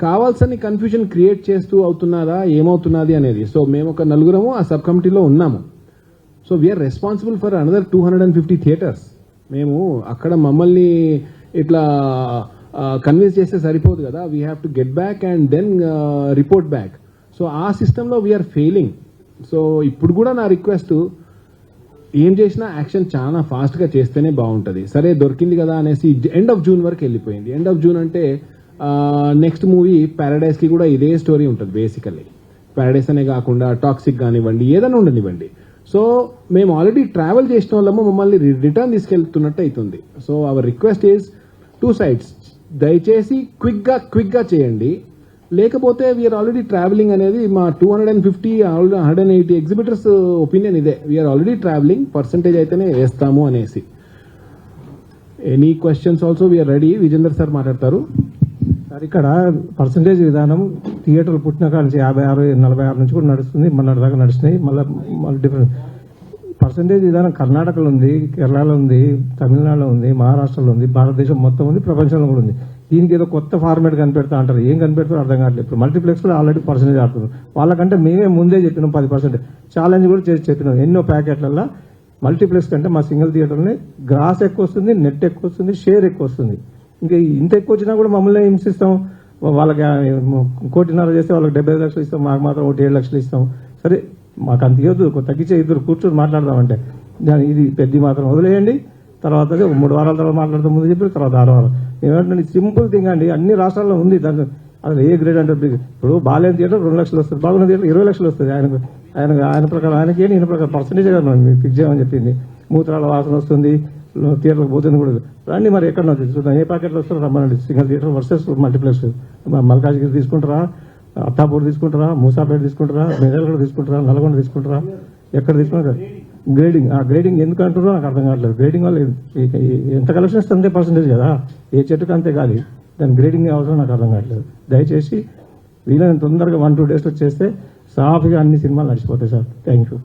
కావాల్సిన confusion create చేస్తూ అవుతున్నారా ఏమవుతున్నది అనేది. సో మేము ఒక నలుగురము ఆ సబ్ కమిటీలో ఉన్నాము. So we're responsible for another 250 theatres. మేము అక్కడ మమ్మల్ని ఇట్లా కన్విన్స్ చేస్తే సరిపోదు కదా, we have to get back and then report back. So ఆ సిస్టంలో వీఆర్ ఫెయిలింగ్. సో ఇప్పుడు కూడా నా రిక్వెస్ట్, ఏం చేసినా యాక్షన్ చాలా ఫాస్ట్గా చేస్తేనే బాగుంటుంది. సరే దొరికింది కదా అనేసి ఎండ్ ఆఫ్ జూన్ వరకు వెళ్ళిపోయింది. ఎండ్ ఆఫ్ జూన్ అంటే నెక్స్ట్ మూవీ ప్యారడైజ్కి కూడా ఇదే స్టోరీ ఉంటుంది బేసికల్లీ. ప్యారడైజ్ అనే కాకుండా టాక్సిక్ కానివ్వండి, ఏదైనా ఉండనివ్వండి. సో మేము ఆల్రెడీ ట్రావెల్ చేసిన వాళ్ళము మమ్మల్ని రిటర్న్ తీసుకెళ్తున్నట్టు అవుతుంది. So our request is 2 sides, దయచేసి క్విక్గా చేయండి. లేకపోతే వీఆర్ ఆల్రెడీ ట్రావెలింగ్ అనేది మా 250 180 ఎగ్జిబిటర్స్ ఒపీనియన్ ఇదే. వీఆర్ ఆల్రెడీ ట్రావెలింగ్, పర్సంటేజ్ అయితేనే వేస్తాము అనేసి. Any questions also we're ready. Vijender sir మాట్లాడతారు. సార్ ఇక్కడ పర్సంటేజ్ విధానం థియేటర్లు పుట్టిన కాడ నుంచి 56, 46 నుంచి కూడా నడుస్తుంది. మన దాకా నడుస్తున్నాయి. మళ్ళీ డిఫరెంట్ పర్సంటేజ్ విధానం కర్ణాటకలో ఉంది, కేరళలో ఉంది, తమిళనాడులో ఉంది, మహారాష్ట్రలో ఉంది, భారతదేశం మొత్తం ఉంది, ప్రపంచంలో కూడా ఉంది. దీనికి ఏదో కొత్త ఫార్మేట్ కనిపెడతా అంటారు. ఏం కనిపెడతారో అర్థం కావట్లేదు. ఇప్పుడు మల్టీప్లెక్స్ కూడా ఆల్రెడీ పర్సంటేజ్ ఆడుతున్నారు. వాళ్ళకంటే మేమే ముందే చెప్పినాం 10%. ఛాలెంజ్ కూడా చేసి చెప్పినాం. ఎన్నో ప్యాకెట్లలో మల్టీప్లెక్స్ కంటే మా సింగిల్ థియేటర్ని గ్రాస్ ఎక్కువ వస్తుంది, నెట్ ఎక్కువ వస్తుంది, షేర్ ఎక్కువ వస్తుంది. ఇంకా ఇంత ఎక్కువ వచ్చినా కూడా మమ్మల్ని హింసిస్తాం. వాళ్ళకి 1.5 కోటి చేస్తే వాళ్ళకి 75 లక్షలు ఇస్తాం, మాకు మాత్రం 7 లక్షలు ఇస్తాం. సరే మాకు అంత ఇవ్వద్దు, తగ్గించే ఇద్దరు కూర్చొని మాట్లాడదామంటే ఇది పెద్ద మాత్రం వదిలేయండి. తర్వాత 3 వారాల తర్వాత మాట్లాడతాం ముందు చెప్పి, తర్వాత 6 వారాలు. ఏమంటే సింపుల్ థింగ్ అండి, అన్ని రాష్ట్రాల్లో ఉంది. దాని అసలు ఏ గ్రేడ్ అంటే ఇప్పుడు బాలేని థియేటర్ 2 లక్షలు వస్తుంది, బాగున్న థియేటర్ 20 లక్షలు వస్తుంది. ఆయన ప్రకారం ఆయనకి ఈయన ప్రకారం పర్సంటేజ్ కదా మేము ఫిక్స్ చేయమని చెప్పింది. మూత్రాల వాసన వస్తుంది, థియేటర్కి పోతుంది కూడా. రండి మరి ఎక్కడ చూద్దాం, ఏ ప్యాకెట్లు వస్తారో రమ్మనండి. Single theatre versus multiplex. Malkajgiri తీసుకుంటారా, అత్తాపూర్ తీసుకుంటారా, మూసాపేట తీసుకుంటారా, మెదల్గూడ తీసుకుంటారా, నల్గొండ తీసుకుంటారా, ఎక్కడ తీసుకుంటారా? గ్రేడింగ్, ఆ గ్రేడింగ్ ఎందుకు అంటారో నాకు అర్థం కావట్లేదు. గ్రేడింగ్ వల్ల ఎంత కలెక్షన్ వస్తే అంతే పర్సంటేజ్ కదా, ఏ చెట్టుకు అంతే కాదు. దాని గ్రేడింగ్ అవసరం నాకు అర్థం కావట్లేదు. దయచేసి వీళ్ళని తొందరగా 1-2 డేస్లో చేస్తే సాఫీగా అన్ని సినిమాలు నడిచిపోతాయి సార్. Thank you.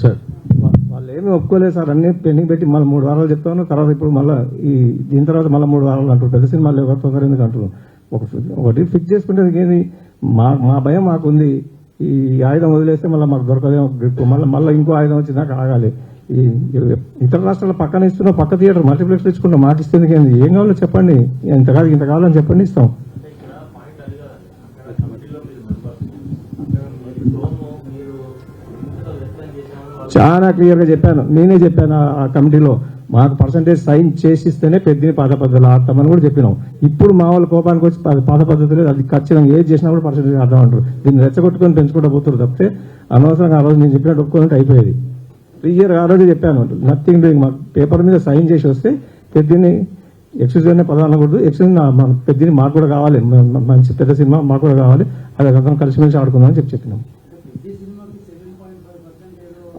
సార్ వాళ్ళు ఏమీ ఒప్పుకోలేదు సార్. అన్ని పెండింగ్ పెట్టి మళ్ళీ 3 వారాలు చెప్తా ఉన్నారు. తర్వాత ఇప్పుడు మళ్ళీ దీని తర్వాత మళ్ళీ 3 వారాలు అంటారు. పెద్ద సినిమాలు ఎవరు తొందర ఎందుకు అంటారు. ఒకటి ఫిక్స్ చేసుకుంటే ఏది మా భయం మాకుంది. ఈ ఆయుధం వదిలేస్తే మళ్ళీ మాకు దొరకదేమో గ్రిప్. మళ్ళీ ఇంకో ఆయుధం వచ్చినాక ఆగాలి. ఈ ఇతర రాష్ట్రాల పక్కన ఇస్తున్న పక్క థియేటర్ మల్టీప్లెక్స్ తెచ్చుకుంటాం. మాకు ఇస్తుంది ఏం కావాలో చెప్పండి, ఇంత కావాలని చెప్పండి, ఇస్తాం. చాలా క్లియర్గా చెప్పాను, నేనే చెప్పాను ఆ కమిటీలో. మాకు పర్సంటేజ్ సైన్ చేసిస్తేనే పెద్దని పాత పద్ధతులు ఆడతామని కూడా చెప్పినాం. ఇప్పుడు మా వాళ్ళ కోపానికి వచ్చి పాత పద్ధతులు అది ఖచ్చితంగా ఏది చేసినా కూడా పర్సంటేజ్ ఆడదాం అంటారు. దీన్ని రెచ్చగొట్టుకొని పెంచుకుంటూ పోతారు తప్పితే అనవసరంగా ఆ రోజు నేను చెప్పినట్టు ఒప్పుకోవాలంటే అయిపోయేది. క్లియర్ ఆ రోజు చెప్పాను, నథింగ్ డూయింగ్. మాకు పేపర్ మీద సైన్ చేసి వస్తే పెద్దని ఎక్స్క్యూజ్ పదాలకూడదు. ఎక్స్క్యూజ్ పెద్దని మాకు కూడా కావాలి, మంచి పెద్ద సినిమా మాకు కూడా కావాలి, అది అందరం కలిసిమెలిసి ఆడుకుందాం అని చెప్పినాం.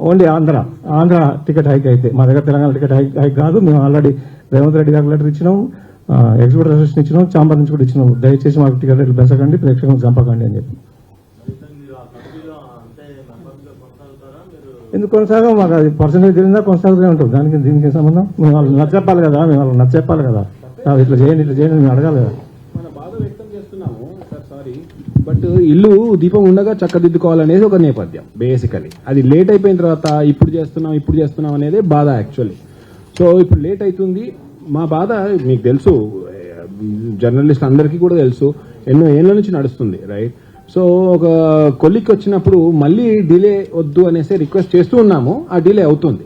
ఓన్లీ ఆంధ్ర టికెట్ హైక్ అయితే, మా దగ్గర తెలంగాణ టికెట్ హైక్ కాదు. మేము ఆల్రెడీ రేవంత్ రెడ్డి గారికి లెటర్ ఇచ్చినాం, ఎగ్జిక్యూటివ్ అసోసియేషన్ ఇచ్చినాం, ఛాంబర్ నుంచి కూడా ఇచ్చినాం. దయచేసి మాకు టికెట్ రేట్లు పెంచకండి, ప్రేక్షకులకు చంపకండి అని చెప్పి. ఎందుకు కొనసాగం, మాకు అది పర్సంటేజ్ తెలియదా కొనసాగుతూనే ఉంటుంది. దీనికి సంబంధం మేము వాళ్ళు నచ్చెప్పాలి కదా, మేము వాళ్ళు నచ్చెప్పాలి కదా. ఇట్లా చేయండి మేము అడగాలి కదా. మన బాధ వ్యక్తం చేస్తున్నాము సార్, సారీ. బట్ ఇల్లు దీపం ఉండగా చక్కదిద్దుకోవాలనేది ఒక నేపథ్యం బేసికలీ. అది లేట్ అయిపోయిన తర్వాత ఇప్పుడు చేస్తున్నాం అనేది బాధ యాక్చువల్లీ. సో ఇప్పుడు లేట్ అవుతుంది. మా బాధ మీకు తెలుసు, జర్నలిస్ట్ అందరికీ కూడా తెలుసు, ఎన్నో ఏళ్ళ నుంచి నడుస్తుంది, రైట్. సో ఒక కొలిక్కి వచ్చినప్పుడు మళ్ళీ డిలే వద్దు అనేసి రిక్వెస్ట్ చేస్తూ ఉన్నాము. ఆ డిలే అవుతుంది.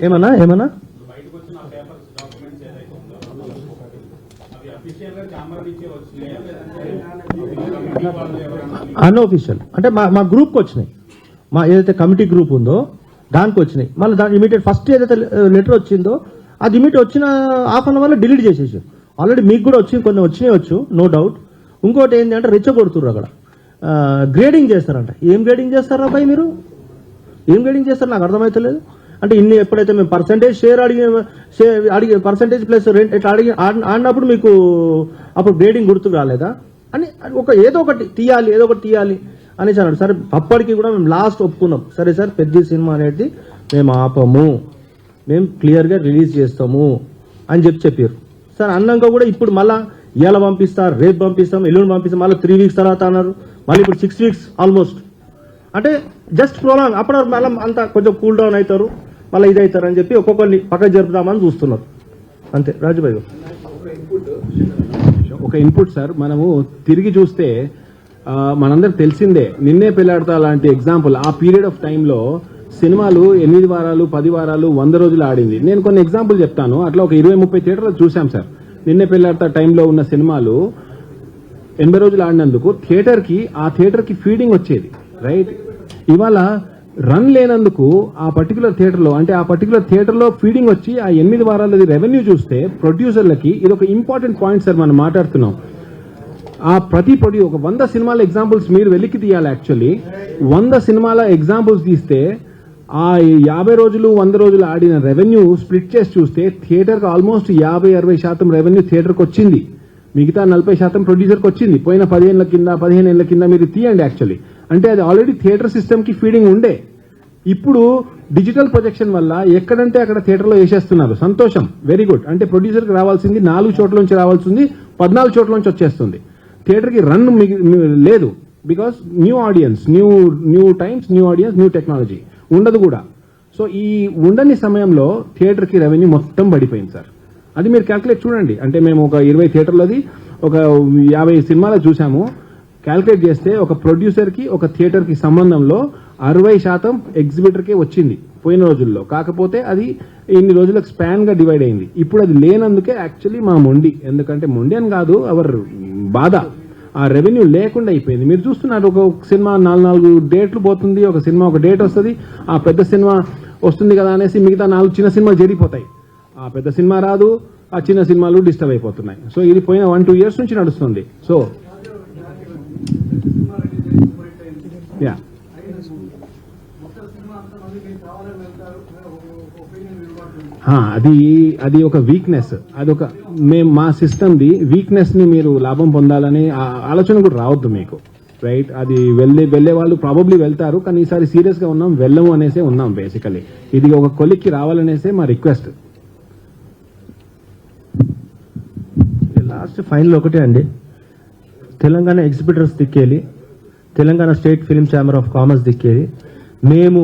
ఏమన్నా అన్అఫీషియల్ అంటే మా గ్రూప్కి వచ్చినాయి. మా ఏదైతే కమిటీ గ్రూప్ ఉందో దానికి వచ్చినాయి. మళ్ళీ దాని ఇమీడియట్ ఫస్ట్ ఏదైతే లెటర్ వచ్చిందో అది ఇమీడియట్ వచ్చిన హాఫ్ అన్ అవర్లో డిలీట్ చేసేసారు. ఆల్రెడీ మీకు కూడా కొన్ని వచ్చినాయి, నో డౌట్. ఇంకోటి ఏంటి అంటే రెచ్చగొడుతుర్రు అక్కడ గ్రేడింగ్ చేస్తారంట. ఏం గ్రేడింగ్ చేస్తారా అబ్బాయి మీరు? ఏం గ్రేడింగ్ చేస్తారు నాకు అర్థమవుతలేదు. అంటే ఇన్ని ఎప్పుడైతే మేము పర్సంటేజ్ షేర్ అడిగే పర్సంటేజ్ ప్లస్ రెంట్ ఇట్లా ఆడినప్పుడు మీకు అప్పుడు గ్రేడింగ్ గుర్తుకు రాలేదా? అని ఏదో ఒకటి తీయాలి అనేసి అన్నాడు. సరే అప్పటికి కూడా మేము లాస్ట్ ఒప్పుకున్నాం, సరే సార్ పెద్ద సినిమా అనేది మేము ఆపము, మేము క్లియర్గా రిలీజ్ చేస్తాము అని చెప్పారు. సార్ అన్నాక కూడా ఇప్పుడు మళ్ళీ ఇవాళ పంపిస్తారు, రేపు పంపిస్తాం, ఎల్లుండి పంపిస్తాం, మళ్ళీ 3 weeks తర్వాత అన్నారు, మళ్ళీ ఇప్పుడు 6 weeks ఆల్మోస్ట్. అంటే జస్ట్ ప్రోలాంగ్. అప్పుడు మళ్ళీ అంతా కొంచెం కూల్ డౌన్ అవుతారు, మళ్ళీ ఇది అవుతారు అని చెప్పి ఒక్కొక్కరిని పక్కకు జరుపుదామని చూస్తున్నారు అంతే. రాజుభాయ్ ఒక ఇన్పుట్ సార్, మనము తిరిగి చూస్తే మనందరికి తెలిసిందే, నిన్నే పెళ్లాడతా లాంటి ఎగ్జాంపుల్ ఆ పీరియడ్ ఆఫ్ టైంలో సినిమాలు 8 వారాలు 10 వారాలు 100 రోజులు ఆడింది. నేను కొన్ని ఎగ్జాంపుల్ చెప్తాను. అట్లా ఒక 20-30 థియేటర్లు చూసాం సార్. నిన్నే పెళ్లాడతా టైంలో ఉన్న సినిమాలు 80 రోజులు ఆడినందుకు ఆ థియేటర్కి ఫీడింగ్ వచ్చేది, రైట్? ఇవాళ రన్ లేనందుకు ఆ పర్టికులర్ థియేటర్లో ఫీడింగ్ వచ్చి ఆ 8 వారాలది రెవెన్యూ చూస్తే ప్రొడ్యూసర్లకి ఇది ఒక ఇంపార్టెంట్ పాయింట్ సార్. మనం మాట్లాడుతున్నాం ఆ ఒక 100 సినిమాల ఎగ్జాంపుల్స్ మీరు వెలికి తీయాలి. యాక్చువల్లీ 100 సినిమాల ఎగ్జాంపుల్స్ తీస్తే ఆ 50 రోజులు 100 రోజులు ఆడిన రెవెన్యూ స్ప్లిట్ చేసి చూస్తే థియేటర్కి ఆల్మోస్ట్ 50-60% రెవెన్యూ థియేటర్కి వచ్చింది, మిగతా 40% ప్రొడ్యూసర్కి వచ్చింది. పోయిన 15 ఏళ్ల కింద మీరు తీయండి. యాక్చువల్లీ అంటే అది ఆల్రెడీ థియేటర్ సిస్టమ్కి ఫీడింగ్ ఉండే. ఇప్పుడు డిజిటల్ ప్రొజెక్షన్ వల్ల ఎక్కడంటే అక్కడ థియేటర్లో వేసేస్తున్నారు. సంతోషం, వెరీ గుడ్. అంటే ప్రొడ్యూసర్కి రావాల్సింది 4 చోట్ల నుంచి రావాల్సింది 14 చోట్ల నుంచి వచ్చేస్తుంది. థియేటర్కి రన్ లేదు, because new audience, new times, new audience, new technology ఉండదు కూడా. సో ఈ ఉండని సమయంలో థియేటర్కి రెవెన్యూ మొత్తం పడిపోయింది సార్. అది మీరు క్యాల్కులేట్ చూడండి. అంటే మేము ఒక 20 థియేటర్లది ఒక 50 సినిమాలు చూసాము. క్యాల్కులేట్ చేస్తే ఒక ప్రొడ్యూసర్కి ఒక థియేటర్కి సంబంధంలో 60% ఎగ్జిబిటర్కే వచ్చింది పోయిన రోజుల్లో. కాకపోతే అది ఇన్ని రోజులకు స్పాన్గా డివైడ్ అయింది. ఇప్పుడు అది లేనందుకే యాక్చువల్లీ మా మొండి. ఎందుకంటే మొండి అని కాదు, అవర్ బాధ. ఆ రెవెన్యూ లేకుండా అయిపోయింది. మీరు చూస్తున్నారు, ఒక సినిమా 4 డేట్లు పోతుంది, ఒక సినిమా ఒక డేట్ వస్తుంది, ఆ పెద్ద సినిమా వస్తుంది కదా అనేసి మిగతా 4 చిన్న సినిమాలు జరిగిపోతాయి. ఆ పెద్ద సినిమా రాదు, ఆ చిన్న సినిమాలు డిస్టర్బ్ అయిపోతున్నాయి. సో ఇది పోయిన 1-2 years నుంచి నడుస్తుంది. సో యా, అది ఒక వీక్నెస్. అదొక మా సిస్టమ్ది వీక్నెస్ ని మీరు లాభం పొందాలని ఆలోచన కూడా రావద్దు మీకు, రైట్? అది వెళ్ళే వాళ్ళు ప్రాబబ్లీ వెళ్తారు, కానీ ఈసారి సీరియస్ గా ఉన్నాం, వెళ్ళము అనేసే ఉన్నాం. బేసికలీ ఇది ఒక కొలిక్కి రావాలనేసే మా రిక్వెస్ట్. లాస్ట్ ఫైనల్ ఒకటే అండి, తెలంగాణ ఎగ్జిబిటర్స్ దిక్కేలి, Telangana state film chamber of commerce దిక్కేలి, మేము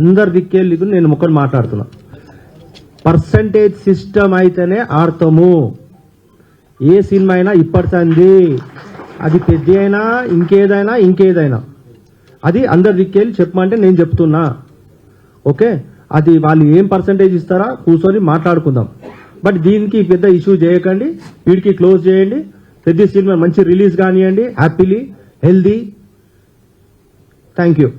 అందరు దిక్కేళ్ళి నేను ఒకటి మాట్లాడుతున్నా. పర్సంటేజ్ సిస్టమ్ అయితేనే ఆడతాము. ఏ సినిమా అయినా ఇప్పటింది, అది పెద్ద అయినా ఇంకేదైనా అది అందరు దిక్కేళ్ళి చెప్పమంటే నేను చెప్తున్నా. ఓకే, అది వాళ్ళు ఏం పర్సంటేజ్ ఇస్తారా కూర్చొని మాట్లాడుకుందాం. బట్ దీనికి పెద్ద ఇష్యూ చేయకండి, వీడికి క్లోజ్ చేయండి. పెద్ద సినిమా మంచి రిలీజ్ కానివ్వండి, హ్యాపీలీ హెల్దీ. Thank you.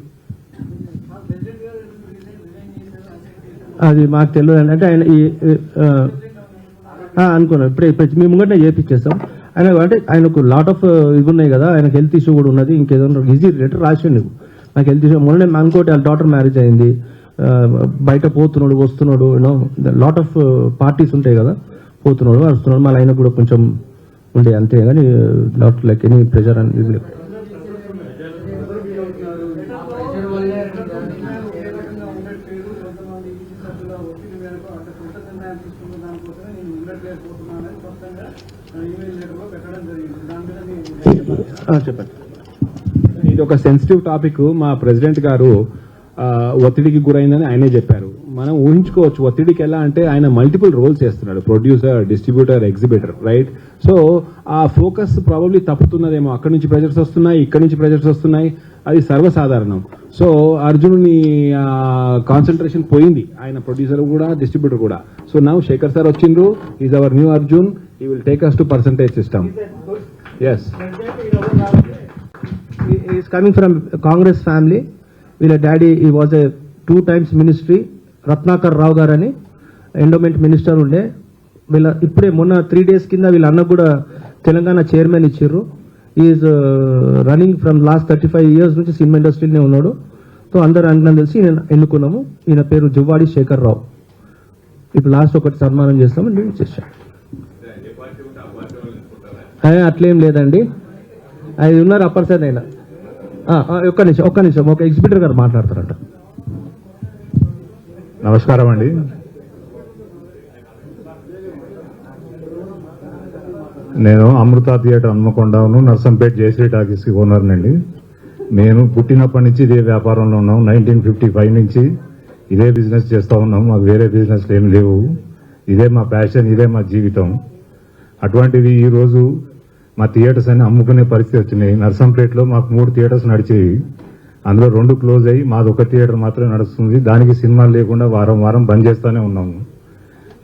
అది మాకు తెలియదు అంటే ఆయన అనుకున్నాను ఇప్పుడే మీ ముంగటే చేపించేస్తాం. అంటే ఆయనకు లాట్ ఆఫ్ ఇవి ఉన్నాయి కదా, ఆయనకు హెల్త్ ఇష్యూ కూడా ఉన్నది. ఇంకేదో ఈజీ లెటర్ రాసిండు నాకు హెల్త్ ఇష్యూ. మొన్న అనుకోటి వాళ్ళ డాటర్ మ్యారేజ్ అయింది, బయట పోతున్నాడు వస్తున్నాడు, యూనో లాట్ ఆఫ్ పార్టీస్ ఉంటాయి కదా, పోతున్నాడు వస్తున్నాడు. మళ్ళీ ఆయన కూడా కొంచెం ఉండే అంతే, కానీ నాట్ లైక్ ఎనీ ప్రెజర్ అని ఇది. చెప్పండి. ఇది ఒక సెన్సిటివ్ టాపిక్. మా ప్రెసిడెంట్ గారు ఒత్తిడికి గురైందని ఆయనే చెప్పారు. మనం ఊహించుకోవచ్చు ఒత్తిడికి ఎలా అంటే ఆయన మల్టిపుల్ రోల్స్ చేస్తున్నాడు, producer, distributor, exhibitor, right? So ఆ ఫోకస్ ప్రాబబ్లీ తప్పుతున్నదేమో. అక్కడి నుంచి ప్రెజర్స్ వస్తున్నాయి, ఇక్కడి నుంచి ప్రెజర్స్ వస్తున్నాయి, అది సర్వసాధారణం. సో అర్జునుని కాన్సన్ట్రేషన్ పోయింది, ఆయన ప్రొడ్యూసర్ కూడా డిస్ట్రిబ్యూటర్ కూడా. సో నౌ శేఖర్ సార్ వచ్చిండ్రు, is our new Arjun. He will take us to percentage system. Yes, is coming from Congress family. వీళ్ళ డాడీ ఈ was a 2 times ministry. Ratnakar Rao గారు అని ఎండోమెంట్ మినిస్టర్ ఉండే. వీళ్ళ ఇప్పుడే మొన్న 3 days కింద వీళ్ళ అన్న కూడా తెలంగాణ చైర్మన్ ఇచ్చారు. Is running from last 35 years నుంచి సినిమా ఇండస్ట్రీలోనే ఉన్నాడు. సో అందరూ అనుకున్నాను తెలిసి నేను ఎన్నుకున్నాము. ఈయన పేరు జువ్వాడి శేఖర్ రావు. ఇప్పుడు లాస్ట్ ఒకటి సన్మానం చేస్తామని నేను చేశాను. అట్లేం లేదండి, అది ఉన్నారు అప్పర్ సైడ్ అయినా ఒక్క నిమిషం ఒక ఎగ్జిబిటర్ గారు మాట్లాడతారట. నమస్కారం అండి. నేను అమృత థియేటర్ హన్మకొండను నర్సంపేట జయశ్రీ టాకీస్కి ఓనర్నండి. నేను పుట్టినప్పటి నుంచి ఇదే వ్యాపారంలో ఉన్నాం. 1955 నుంచి ఇదే బిజినెస్ చేస్తూ ఉన్నాం. మాకు వేరే బిజినెస్లు ఏం లేవు. ఇదే మా ప్యాషన్, ఇదే మా జీవితం. అటువంటిది ఈరోజు మా థియేటర్స్ అన్ని అమ్ముకునే పరిస్థితి వచ్చినాయి. నర్సంపేటలో మాకు 3 థియేటర్స్ నడిచేవి. అందులో 2 క్లోజ్ అయ్యి మాది ఒక థియేటర్ మాత్రమే నడుస్తుంది. దానికి సినిమాలు లేకుండా వారం వారం బంద్ చేస్తూనే ఉన్నాము.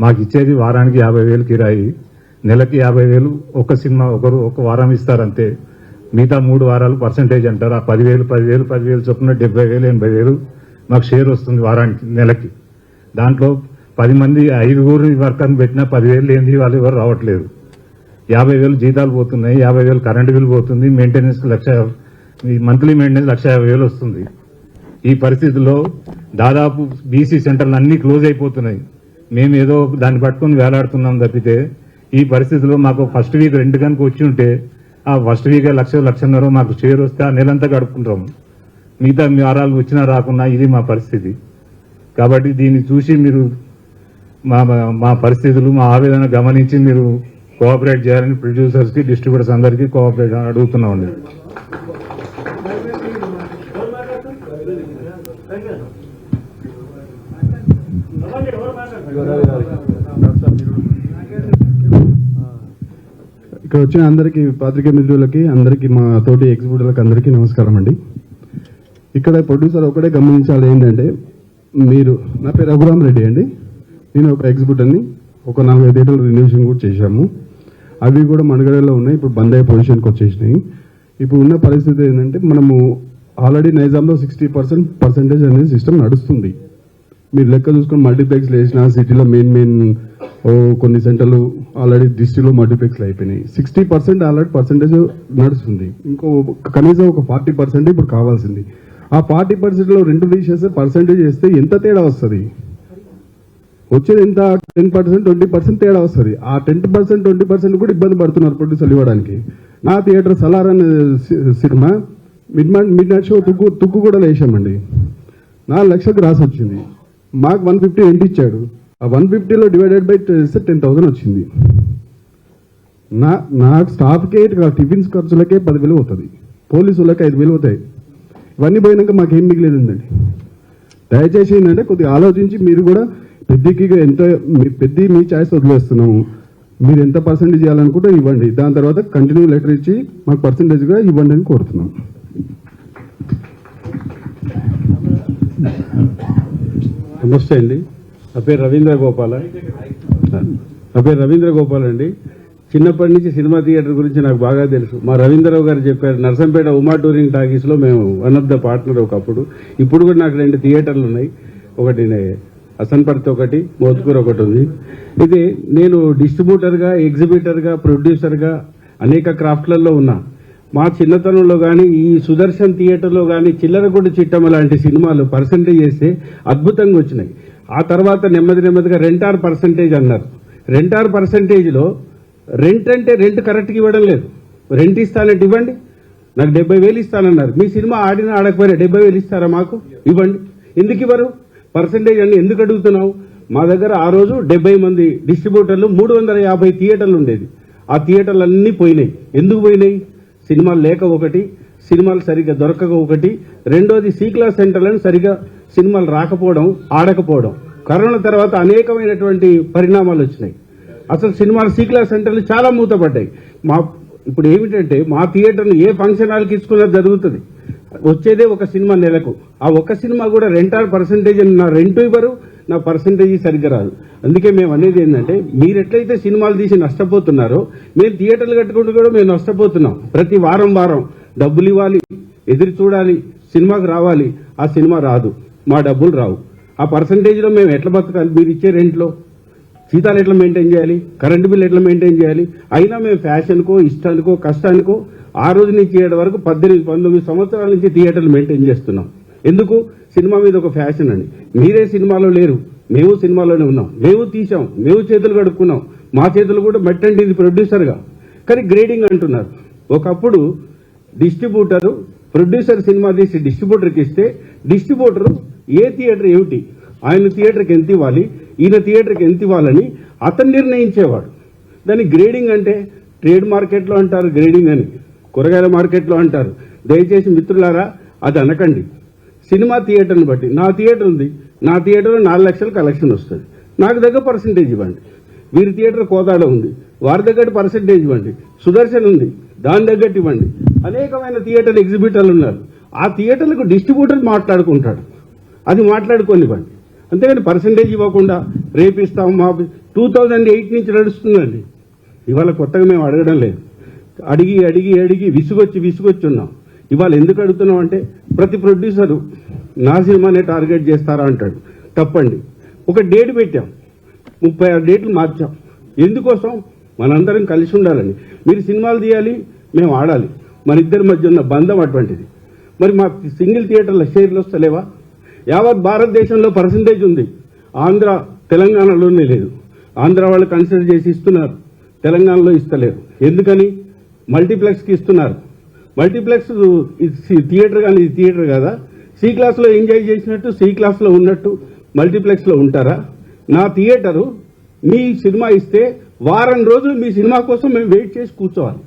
మాకు ఇచ్చేది వారానికి 50,000 కిరాయి, నెలకి 50,000 ఒక సినిమా ఒక వారం ఇస్తారంతే. మిగతా 3 వారాలు పర్సంటేజ్ అంటారు. ఆ 10,000 చొప్పున 70,000 80,000 మాకు షేర్ వస్తుంది వారానికి, నెలకి. దాంట్లో 10 మంది 5 వర్కర్ని పెట్టినా 10,000 ఏంది, వాళ్ళు ఎవరు రావట్లేదు. 50,000 జీతాలు పోతున్నాయి, 50,000 కరెంటు బిల్ పోతుంది, మెయింటెనెన్స్ మంత్లీ మెయింటెనెన్స్ 1,50,000 వస్తుంది. ఈ పరిస్థితుల్లో దాదాపు బీసీ సెంటర్లు అన్నీ క్లోజ్ అయిపోతున్నాయి. మేము ఏదో దాన్ని పట్టుకుని వేలాడుతున్నాం తప్పితే ఈ పరిస్థితుల్లో మాకు ఫస్ట్ వీక్ రెంట్ కనుక వచ్చి ఉంటే ఆ ఫస్ట్ వీక్ 1,00,000 మాకు షేర్ వస్తే ఆ నెలంతా గడుపుకుంటాము. మిగతా వారాలు వచ్చినా రాకున్నా ఇది మా పరిస్థితి. కాబట్టి దీన్ని చూసి మీరు మా పరిస్థితులు, మా ఆవేదన గమనించి మీరు కోఆపరేట్ చేయాలని ప్రొడ్యూసర్స్కి, డిస్ట్రిబ్యూటర్స్ అందరికీ కోఆపరేట్ అడుగుతున్నామండి. ఇక్కడ వచ్చిన అందరికీ, పాత్రికేయ మిత్రులకి అందరికీ, మా తోటి ఎగ్జిక్యూటివ్లకు అందరికీ నమస్కారం అండి. ఇక్కడ ప్రొడ్యూసర్ ఒకటే గమనించాలి ఏంటంటే, నా పేరు రఘురామ్ రెడ్డి అండి. నేను ఒక ఎగ్జిక్యూటివ్ని. ఒక 4 థియేటర్లు రినోవేషన్ కూడా చేశాము. అవి కూడా మనుగడలో ఉన్నాయి. ఇప్పుడు బంద్ అయ్యే పొజిషన్కి వచ్చేసినాయి. ఇప్పుడు ఉన్న పరిస్థితి ఏంటంటే, మనము ఆల్రెడీ నైజాంలో 60% అనేది సిస్టమ్ నడుస్తుంది. మీరు లెక్క చూసుకొని మల్టీప్లెక్స్లు వేసిన సిటీలో మెయిన్ కొన్ని సెంటర్లు ఆల్రెడీ డిస్ట్రిక్ట్లో మల్టీప్లెక్స్లు అయిపోయినాయి. 60% ఆల్రెడీ పర్సెంటేజ్ నడుస్తుంది. ఇంకో కనీసం ఒక 40% ఇప్పుడు కావాల్సింది. ఆ 40%లో రెంట్ తీసేస్తే పర్సెంటేజ్ వేస్తే ఎంత తేడా వస్తుంది? వచ్చేది ఎంత? 10%, 20% తేడా వస్తుంది. ఆ 10%, 20% కూడా ఇబ్బంది పడుతున్నారు ప్రొడ్యూసర్లు ఇవ్వడానికి. నా థియేటర్ సలార్ అనే సినిమా మిడ్ నైట్ షో తుక్కు కూడా వేసామండి. 4 లక్షలకు రాసి వచ్చింది. మాకు 150 రెంట్ ఇచ్చాడు. ఆ 150లో డివైడెడ్ బై 10,000 వచ్చింది. నా స్టాఫ్కే టిఫిన్స్ ఖర్చులకే 10,000 అవుతుంది. పోలీసులకి 5,000 అవుతాయి. ఇవన్నీ పోయినాక మాకేం మిగిలేదండి. దయచేసి ఏంటంటే కొద్దిగా ఆలోచించి మీరు కూడా పెద్ద మీ ఛాయిస్ వదిలేస్తున్నాము. మీరు ఎంత పర్సెంటేజ్ ఇవ్వాలనుకుంటే ఇవ్వండి. దాని తర్వాత కంటిన్యూ లెటర్ ఇచ్చి మాకు పర్సెంటేజ్గా ఇవ్వండి అని కోరుతున్నాం. నమస్తే అండి. నా పేరు రవీంద్ర గోపాల్ అండి. చిన్నప్పటి నుంచి సినిమా థియేటర్ గురించి నాకు బాగా తెలుసు. మా రవీంద్రరావు గారు చెప్పారు, నర్సంపేట ఉమా టూరింగ్ టాకీస్లో మేము వన్ ఆఫ్ ద పార్ట్నర్ ఒకప్పుడు. ఇప్పుడు కూడా నాకు 2 థియేటర్లు ఉన్నాయి. ఒకటి హసన్పర్తి, ఒకటి మోత్కూర్ ఒకటి ఉంది. ఇది నేను డిస్ట్రిబ్యూటర్గా, ఎగ్జిబిటర్గా, ప్రొడ్యూసర్గా అనేక క్రాఫ్ట్లలో ఉన్నా. మా చిన్నతనంలో కానీ ఈ సుదర్శన్ థియేటర్లో కానీ చిల్లరగొడ్డు చిట్టమ్మ లాంటి సినిమాలు పర్సంటేజ్ చేస్తే అద్భుతంగా వచ్చినాయి. ఆ తర్వాత నెమ్మదిగా రెంటార్ పర్సంటేజ్ అన్నారు. రెంటార్ పర్సంటేజ్లో రెంట్ అంటే రెంట్ కరెక్ట్గా ఇవ్వడం లేదు. రెంట్ ఇస్తానంటే ఇవ్వండి, నాకు 70,000 ఇస్తానన్నారు. మీ సినిమా ఆడినా ఆడకపోయినా 70,000 ఇస్తారా? మాకు ఇవ్వండి. ఎందుకు ఇవ్వరు? పర్సంటేజ్ అన్ని ఎందుకు అడుగుతున్నావు? మా దగ్గర ఆ రోజు 70 మంది డిస్ట్రిబ్యూటర్లు, 350 థియేటర్లు ఉండేది. ఆ థియేటర్లు అన్నీ పోయినాయి. ఎందుకు పోయినాయి? సినిమాలు లేక ఒకటి, సినిమాలు సరిగ్గా దొరకక ఒకటి, రెండోది సి క్లాస్ సెంటర్లను సరిగ్గా సినిమాలు రాకపోవడం, ఆడకపోవడం. కరోనా తర్వాత అనేకమైనటువంటి పరిణామాలు వచ్చినాయి. అసలు సినిమాలు సి క్లాస్ సెంటర్లు చాలా మూతపడ్డాయి. ఇప్పుడు ఏమిటంటే మా థియేటర్ను ఏ ఫంక్షన్ హాల్కి ఇచ్చుకున్నా జరుగుతుంది. వచ్చేదే ఒక సినిమా నెలకు. ఆ ఒక్క సినిమా కూడా రెంటార్ పర్సంటేజ్ నా రెంట్ ఇవ్వరు, నా పర్సంటేజ్ సరిగ్గా రాదు. అందుకే మేము అనేది ఏంటంటే, మీరు ఎట్లయితే సినిమాలు తీసి నష్టపోతున్నారో మేము థియేటర్లు కట్టుకుంటూ కూడా మేము నష్టపోతున్నాం. ప్రతి వారం డబ్బులు ఇవ్వాలి, ఎదురు చూడాలి, సినిమాకి రావాలి. ఆ సినిమా రాదు, మా డబ్బులు రావు. ఆ పర్సంటేజ్లో మేము ఎట్లా బతకాలి? మీరు ఇచ్చే రెంట్లో జీతాలు ఎట్లా మెయింటైన్ చేయాలి? కరెంటు బిల్ ఎట్లా మెయింటైన్ చేయాలి? అయినా మేము ఫ్యాషన్కో, ఇష్టానికో, కష్టానికో ఆ రోజు నుంచి 7 వరకు 18-19 సంవత్సరాల నుంచి థియేటర్లు మెయింటైన్ చేస్తున్నాం. ఎందుకు? సినిమా మీద ఒక ఫ్యాషన్ అండి. మీరే సినిమాలో లేరు, మేము సినిమాలోనే ఉన్నాం. మేము తీసాం, మేము చేతులు కడుక్కున్నాం. మా చేతులు కూడా మెట్టండి ఇది ప్రొడ్యూసర్గా. కానీ గ్రేడింగ్ అంటున్నారు. ఒకప్పుడు డిస్ట్రిబ్యూటరు ప్రొడ్యూసర్ సినిమా తీసి డిస్ట్రిబ్యూటర్కి ఇస్తే డిస్ట్రిబ్యూటరు ఏ థియేటర్ ఏమిటి, ఆయన థియేటర్కి ఎంత ఇవ్వాలి, ఈయన థియేటర్కి ఎంత ఇవ్వాలని అతను నిర్ణయించేవాడు. దాని గ్రేడింగ్ అంటే ట్రేడ్ మార్కెట్లో అంటారు గ్రేడింగ్ అని, కూరగాయల మార్కెట్లో అంటారు. దయచేసి మిత్రులారా అది అనకండి. సినిమా థియేటర్ని బట్టి నా థియేటర్ ఉంది, నా థియేటర్లో 4 లక్షల కలెక్షన్ వస్తుంది, నాకు దగ్గర పర్సంటేజ్ ఇవ్వండి. వీరి థియేటర్ కోదాడ ఉంది, వారి దగ్గర పర్సంటేజ్ ఇవ్వండి. సుదర్శన్ ఉంది, దాని తగ్గట్టు ఇవ్వండి. అనేకమైన థియేటర్ ఎగ్జిబిటర్లు ఉన్నారు. ఆ థియేటర్లకు డిస్ట్రిబ్యూటర్ మాట్లాడుకుంటాడు, అది మాట్లాడుకోనివ్వండి. అంతేగాని పర్సంటేజ్ ఇవ్వకుండా రేపిస్తాం మా 2008 నుంచి నడుస్తుందండి. ఇవాళ కొత్తగా మేము అడగడం లేదు. అడిగి అడిగి అడిగి విసుగొచ్చి ఉన్నాం. ఇవాళ ఎందుకు అడుగుతున్నాం అంటే ప్రతి ప్రొడ్యూసరు నా సినిమానే టార్గెట్ చేస్తారా అంటాడు. తప్పండి. ఒక డేట్ పెట్టాం, 36 డేట్లు మార్చాం. ఎందుకోసం? మనందరం కలిసి ఉండాలని. మీరు సినిమాలు తీయాలి, మేము ఆడాలి. మన ఇద్దరి మధ్య ఉన్న బంధం అటువంటిది. మరి మా సింగిల్ థియేటర్ల షేర్లు వస్తలేవా? యావత్ భారతదేశంలో పర్సంటేజ్ ఉంది, ఆంధ్ర తెలంగాణలోనే లేదు. ఆంధ్ర వాళ్ళు కన్సిడర్ చేసి ఇస్తున్నారు, తెలంగాణలో ఇస్తలేరు. ఎందుకని? మల్టీప్లెక్స్కి ఇస్తున్నారు. మల్టీప్లెక్స్ థియేటర్ కానీ ఇది థియేటర్ కదా. సి క్లాస్లో ఎంజాయ్ చేసినట్టు సి క్లాస్లో ఉన్నట్టు మల్టీప్లెక్స్లో ఉంటారా? నా థియేటరు మీ సినిమా ఇస్తే వారం రోజులు మీ సినిమా కోసం మేము వెయిట్ చేసి కూర్చోవాలి.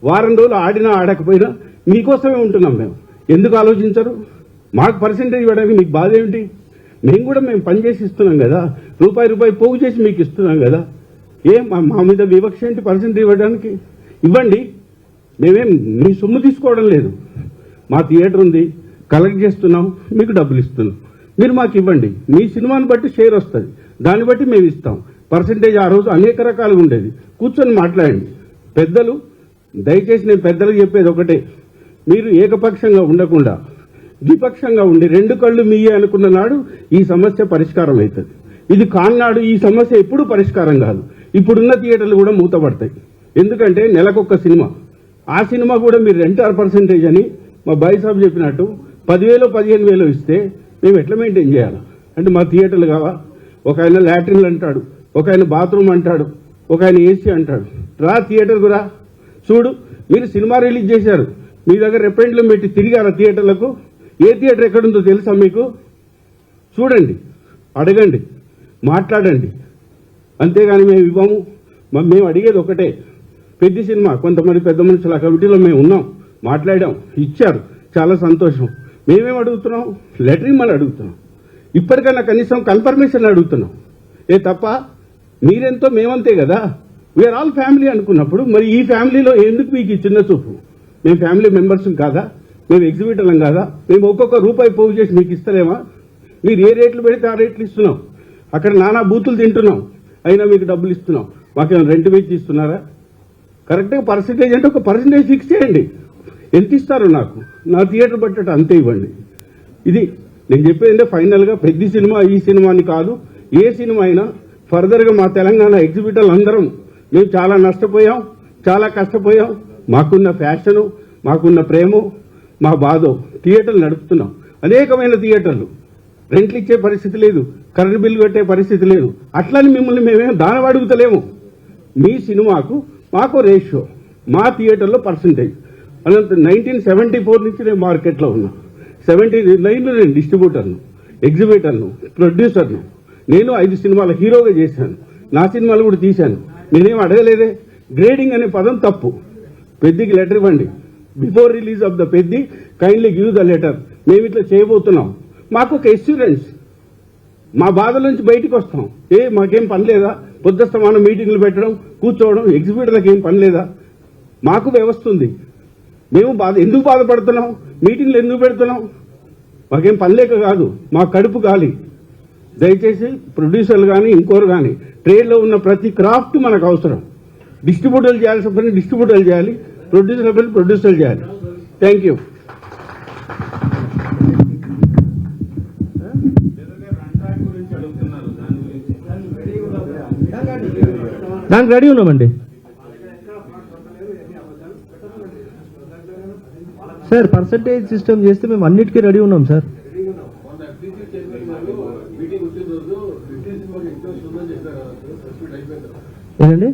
వారం రోజులు ఆడినా ఆడకపోయినా మీకోసమే ఉంటున్నాం మేము. ఎందుకు ఆలోచించరు? మాకు పర్సెంటేజ్ ఇవ్వడానికి మీకు బాధ ఏమిటి? మేము పనిచేసి ఇస్తున్నాం కదా, రూపాయి పోగు చేసి మీకు ఇస్తున్నాం కదా. మా మీద వివక్ష ఏంటి? పర్సెంటేజ్ ఇవ్వడానికి ఇవ్వండి. మేమేం మీ సొమ్ము తీసుకోవడం లేదు. మా థియేటర్ ఉంది, కలెక్ట్ చేస్తున్నాం, మీకు డబ్బులు ఇస్తున్నాం. మీరు మాకు ఇవ్వండి. మీ సినిమాని బట్టి షేర్ వస్తుంది, దాన్ని బట్టి మేము ఇస్తాం. పర్సెంటేజ్ ఆ రోజు అనేక రకాలుగా ఉండేది. కూర్చొని మాట్లాడండి. పెద్దలు, దయచేసి నేను పెద్దలకు చెప్పేది ఒకటే, మీరు ఏకపక్షంగా ఉండకుండా ద్విపక్షంగా ఉండి 2 కళ్ళు మీయే అనుకున్న నాడు ఈ సమస్య పరిష్కారం అవుతుంది. ఇది కాన్నాడు ఈ సమస్య ఎప్పుడూ పరిష్కారం కాదు. ఇప్పుడున్న థియేటర్లు కూడా మూతపడతాయి. ఎందుకంటే నెలకొక సినిమా, ఆ సినిమా కూడా మీరు రెంటార్ పర్సెంటేజ్ అని మా బాయ్ సాబ్ చెప్పినట్టు 10,000 15,000 ఇస్తే మేము ఎట్లా మెయింటైన్ చేయాలి? అంటే మా థియేటర్లు కావా? ఒక ఆయన లాట్రిన్లు అంటాడు, ఒక ఆయన బాత్రూమ్ అంటాడు, ఒక ఆయన ఏసీ అంటాడు. రా థియేటర్కు రా, చూడు. మీరు సినిమా రిలీజ్ చేశారు, మీ దగ్గర రిప్రజెంటేటివ్ పెట్టి తిరిగారా థియేటర్లకు? ఏ థియేటర్ ఎక్కడుందో తెలుసా మీకు? చూడండి, అడగండి, మాట్లాడండి. అంతేగాని మేము ఇవ్వము. మేము అడిగేది ఒకటే, పెద్ద సినిమా కొంతమంది పెద్ద మనుషుల కమిటీలో మేము ఉన్నాం, మాట్లాడాం, ఇచ్చారు, చాలా సంతోషం. మేమేం అడుగుతున్నాం? లెటర్ ఇమ్మని అడుగుతున్నాం. ఇప్పటికన్నా కనీసం కన్ఫర్మేషన్ అడుగుతున్నాం. తప్ప మీరెంతో మేమంతే కదా. వీఆర్ ఆల్ ఫ్యామిలీ అనుకున్నప్పుడు మరి ఈ ఫ్యామిలీలో ఎందుకు మీకు ఈ చిన్న చూపు? మేము ఫ్యామిలీ మెంబర్స్ కాదా? మేము ఎగ్జిబిటర్లం కాదా? మేము ఒక్కొక్క రూపాయి పోగు చేసి మీకు ఇస్తలేమా? మీరు ఏ రేట్లు పెడితే ఆ రేట్లు ఇస్తున్నాం. అక్కడ నానా బూతులు తింటున్నాం, అయినా మీకు డబ్బులు ఇస్తున్నాం. మాకేమైనా రెంట్ పెంచి ఇస్తున్నారా? కరెక్ట్గా పర్సెంటేజ్ అంటే ఒక పర్సెంటేజ్ ఫిక్స్ చేయండి. ఎంత ఇస్తారు నాకు? నా థియేటర్ బడ్జెట్ అంతే ఇవ్వండి. ఇది నేను చెప్పేది. అంటే ఫైనల్గా పెద్ద సినిమా ఈ సినిమా అని కాదు, ఏ సినిమా అయినా ఫర్దర్గా మా తెలంగాణ ఎగ్జిబిటర్లు అందరం మేము చాలా నష్టపోయాం, చాలా కష్టపోయాం. మాకున్న ఫ్యాషను, మాకున్న ప్రేమ, మా బాధో థియేటర్లు నడుపుతున్నాం. అనేకమైన థియేటర్లు రెంట్లు ఇచ్చే పరిస్థితి లేదు, కరెంట్ బిల్లు కట్టే పరిస్థితి లేదు. అట్లని మిమ్మల్ని మేమేం దానం అడుగుతలేము. మీ సినిమాకు మాకు రేషియో, మా థియేటర్లో పర్సంటేజ్. అనంత 1974 నుంచి నేను మార్కెట్లో ఉన్నా. 79లో నేను డిస్ట్రిబ్యూటర్ను, ఎగ్జిబిటర్ను, ప్రొడ్యూసర్ను. నేను 5 సినిమాల హీరోగా చేశాను, నా సినిమాలు కూడా తీశాను. నేనేం అడగలేదే. గ్రేడింగ్ అనే పదం తప్పు. పెద్దికి లెటర్ ఇవ్వండి. Before release of the Peddi kindly give the letter. మేము ఇట్లా చేయబోతున్నాం. మాకు ఒక ఎస్యూరెన్స్, మా బాధల నుంచి బయటికి వస్తాం. మాకేం పని లేదా? పొద్దుస్తమానం మీటింగ్లు పెట్టడం, కూర్చోవడం, ఎగ్జిబిటర్లకు ఏం పని లేదా? మాకు వ్యవస్థ ఉంది. మేము ఎందుకు బాధపడుతున్నాం? మీటింగ్లు ఎందుకు పెడుతున్నాం? మాకేం పని లేక కాదు, మా కడుపు కాలి. దయచేసి ప్రొడ్యూసర్లు కానీ ఇంకోరు కానీ ట్రేడ్లో ఉన్న ప్రతి క్రాఫ్ట్ మనకు అవసరం. డిస్ట్రిబ్యూటర్లు చేయాల్సిన పని డిస్ట్రిబ్యూటర్లు చేయాలి, ప్రొడ్యూసర్ల పని ప్రొడ్యూసర్లు చేయాలి. Thank you. దానికి రెడీ ఉన్నామండి సార్. పర్సంటేజ్ సిస్టమ్ చేస్తే మేము అన్నిటికీ రెడీ ఉన్నాం సార్. ఏంటండి?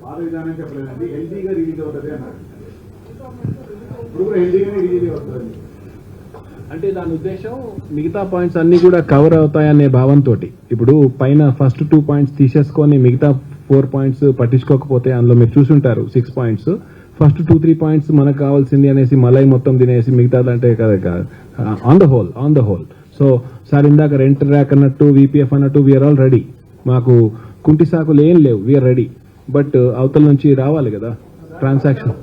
పాత విధానం చెప్పలేదండి, హెల్తీగా రిలీజ్ అవుతుంది అన్నారు. ఇప్పుడు కూడా హెల్తీగానే రిలీజ్ అవుతుంది. అంటే దాని ఉద్దేశం మిగతా పాయింట్స్ అన్ని కూడా కవర్ అవుతాయనే భావంతో ఇప్పుడు పైన ఫస్ట్ 2 పాయింట్స్ తీసేసుకొని మిగతా 4 పాయింట్స్ పట్టించుకోకపోతే అందులో మీరు చూసుంటారు 6 పాయింట్స్ ఫస్ట్ 2-3 పాయింట్స్ మనకు కావాల్సింది అనేసి మలై మొత్తం తినేసి మిగతాదంటే కదా on the whole so sir ఇందాక రెంట్ ర్యాక్ అన్నట్టు విపిఎఫ్ అన్నట్టు వీఆర్ ఆల్ రెడీ. మాకు కుంటి సాకులు ఏం లేవు, వీఆర్ రెడీ. బట్ అవతల నుంచి రావాలి కదా ట్రాన్సాక్షన్.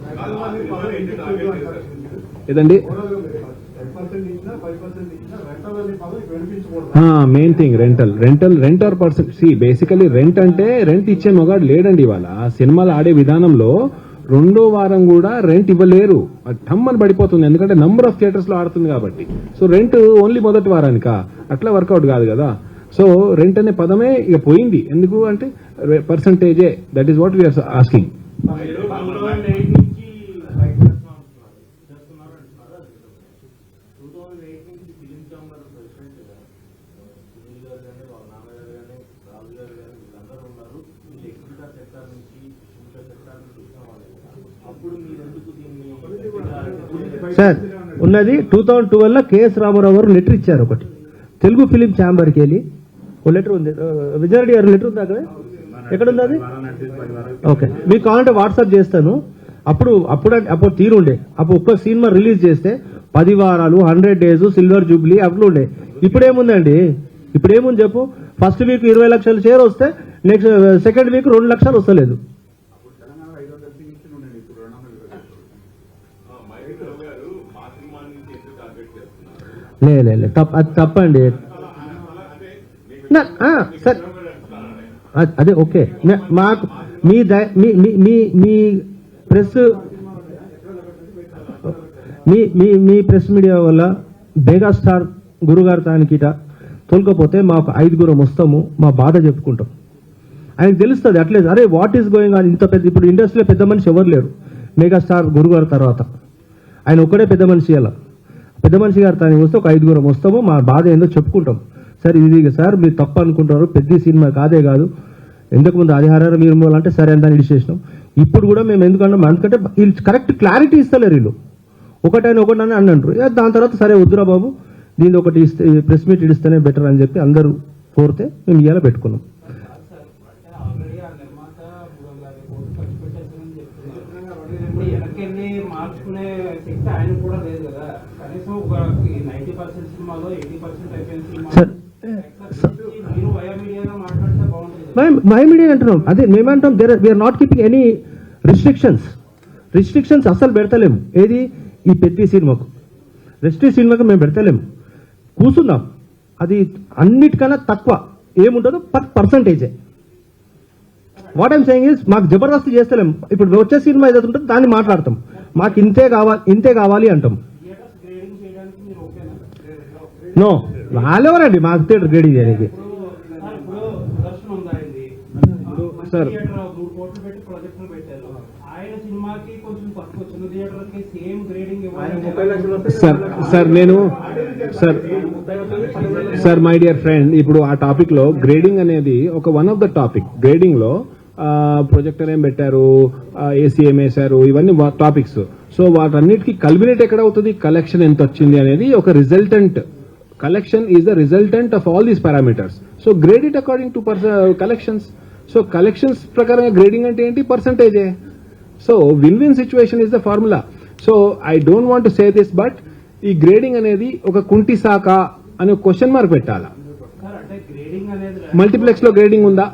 ఏదండి main thing rent or person. Basically rent అంటే రెంట్ ఇచ్చే మొగాడు లేడండి ఇవాళ. సినిమాలు ఆడే విధానంలో 2వ వారం కూడా రెంట్ ఇవ్వలేరు, టమ్మని పడిపోతుంది. ఎందుకంటే నంబర్ ఆఫ్ థియేటర్స్ లో ఆడుతుంది కాబట్టి. సో రెంట్ ఓన్లీ మొదటి వారానికా, అట్లా వర్కౌట్ కాదు కదా. సో రెంట్ అనే పదమే ఇక పోయింది. ఎందుకు అంటే పర్సంటేజే, that is what we are asking. Sir ఉన్నది 2012 లో కేఎస్ రామారావు గారు లెటర్ ఇచ్చారు ఒకటి తెలుగు ఫిలిం ఛాంబర్కి వెళ్ళి. ఓ లెటర్ ఉంది, విజయారెడ్డి గారు లెటర్ ఉంది అక్కడ, ఎక్కడ ఉంది అది? ఓకే, మీకు కావాలంటే వాట్సాప్ చేస్తాను. అప్పుడు తీరుండే. అప్పుడు ఒక్క సినిమా రిలీజ్ చేస్తే 10 వారాలు 100 days సిల్వర్ జూబ్లీ అప్పుడు ఉండే. ఇప్పుడేముందండి? ఇప్పుడేముంది చెప్పు? ఫస్ట్ వీక్ 20 లక్షల షేర్ వస్తే నెక్స్ట్ సెకండ్ వీక్ 2 లక్షలు వస్తలేదు. లే అది తప్పండి సార్. అదే ఓకే, మాకు మీ ప్రెస్ మీ ప్రెస్ మీడియా వల్ల మెగాస్టార్ గురుగారు తానికిట తోలుకపోతే మాకు 5గురం వస్తాము, మా బాధ చెప్పుకుంటాం. ఆయనకు తెలుస్తుంది అట్లేదు, అరే వాట్ ఈస్ గోయింగ్ ఆన్. ఇంత పెద్ద ఇప్పుడు ఇండస్ట్రీలో పెద్ద మనిషి ఎవరు లేరు మెగాస్టార్ గురుగారు తర్వాత. ఆయన ఒక్కడే పెద్ద మనిషి. అలా పెద్ద మనిషి గారు తానికి వస్తే ఒక 5గురం వస్తాము, మా బాధ ఏందో చెప్పుకుంటాం. సార్ ఇది సార్ మీరు తప్పు అనుకుంటారు, పెద్ద సినిమా కాదే కాదు. ఇంతకుముందు ఆదిహారం మీరు అంటే సరే అని దాన్ని ఇడిచేసినాం. ఇప్పుడు కూడా మేము ఎందుకంటాం, ఎందుకంటే వీళ్ళు కరెక్ట్ క్లారిటీ ఇస్తలేరు. వీళ్ళు ఒకటని అంటారు. దాని తర్వాత సరే వద్దురా బాబు దీని ఒకటి ఇస్తే ప్రెస్ మీట్ ఇడిస్తేనే బెటర్ అని చెప్పి అందరూ కోరితే మేము ఇవాళ పెట్టుకున్నాం. సార్ మై మీడియా అంటున్నాం, అదే మేమంటాం we are not keeping any restrictions అస్సలు పెడతలేము. ఏది ఈ పెద్ద సినిమాకు మేము పెడతలేము. కూర్చుందాం, అది అన్నిటికన్నా తక్కువ ఏముంటుందో పర్సంటేజే. వాట్ ఐమ్ సెయింగ్ ఇస్ మాకు జబర్దస్త్ చేస్తలేము. ఇప్పుడు వచ్చే సినిమా ఏదైతే ఉంటుందో దాన్ని మాట్లాడతాం, మాకు ఇంతే కావాలి అంటాం. నో వాళ్ళెవరండి మాకు థియేటర్ గ్రేడింగ్ చేయడానికి? Sir sir my dear friend, ఇప్పుడు ఆ టాపిక్ లో గ్రేడింగ్ అనేది ఒక one of the topic. Grading లో ప్రొజెక్టర్ ఏం పెట్టారు, ఏసీ ఏం వేశారు, ఇవన్నీ టాపిక్స్. సో వాటన్నిటికీ కల్మినేట్ ఎక్కడ అవుతుంది, కలెక్షన్ ఎంత వచ్చింది అనేది ఒక resultant. Collection is the resultant of all these parameters. So grade it according to collections. So collections ప్రకారంగా గ్రేడింగ్ అంటే ఏంటి, పర్సంటేజే. So win-win situation is the formula. So I don't want to say this, but ఈ grading అనేది ఒక కుంటి సాక అనే question mark పెట్టాలా. మల్టీప్లెక్స్ లో గ్రేడింగ్ ఉందా?